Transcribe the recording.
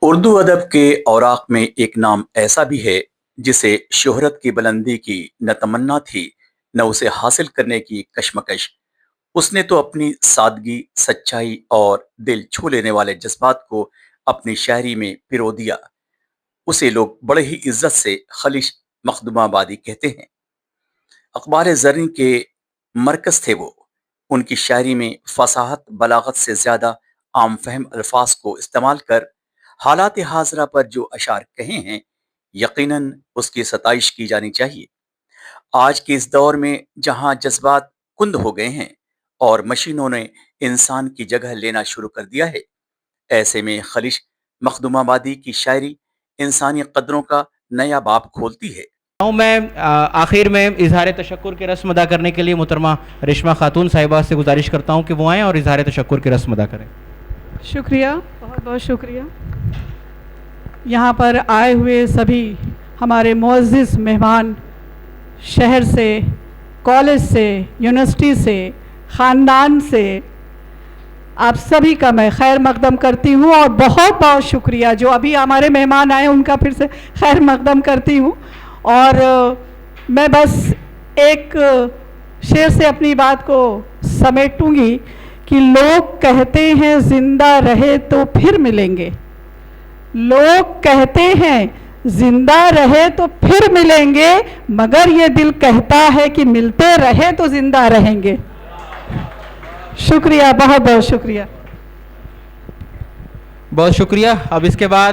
اردو ادب کے اوراق میں ایک نام ایسا بھی ہے جسے شہرت کی بلندی کی نہ تمنا تھی نہ اسے حاصل کرنے کی کشمکش۔ اس نے تو اپنی سادگی، سچائی اور دل چھو لینے والے جذبات کو اپنی شاعری میں پرو دیا۔ اسے لوگ بڑے ہی عزت سے خلش مخدوم آبادی کہتے ہیں۔ اخبار زرین کے مرکز تھے وہ۔ ان کی شاعری میں فصاحت، بلاغت سے زیادہ عام فہم الفاظ کو استعمال کر حالات حاضرہ پر جو اشعار کہے ہیں، یقیناً اس کی ستائش کی جانی چاہیے۔ آج کے اس دور میں جہاں جذبات کند ہو گئے ہیں اور مشینوں نے انسان کی جگہ لینا شروع کر دیا ہے، ایسے میں خلش مخدوم آبادی کی شاعری انسانی قدروں کا نیا باب کھولتی ہے۔ میں آخر میں اظہار تشکر کی رسم ادا کرنے کے لیے محترمہ رشمہ خاتون صاحبہ سے گزارش کرتا ہوں کہ وہ آئیں اور اظہار تشکر کی رسم ادا کریں۔ شکریہ، بہت بہت شکریہ۔ یہاں پر آئے ہوئے سبھی ہمارے معزز مہمان، شہر سے، کالج سے، یونیورسٹی سے، خاندان سے، آپ سبھی کا میں خیر مقدم کرتی ہوں، اور بہت بہت شکریہ جو ابھی ہمارے مہمان آئے ان کا پھر سے خیر مقدم کرتی ہوں۔ اور میں بس ایک شعر سے اپنی بات کو سمیٹوں گی کہ لوگ کہتے ہیں زندہ رہے تو پھر ملیں گے، لوگ کہتے ہیں زندہ رہے تو پھر ملیں گے، مگر یہ دل کہتا ہے کہ ملتے رہے تو زندہ رہیں گے۔ شکریہ، بہت بہت شکریہ۔ بہت شکریہ۔ اب اس کے بعد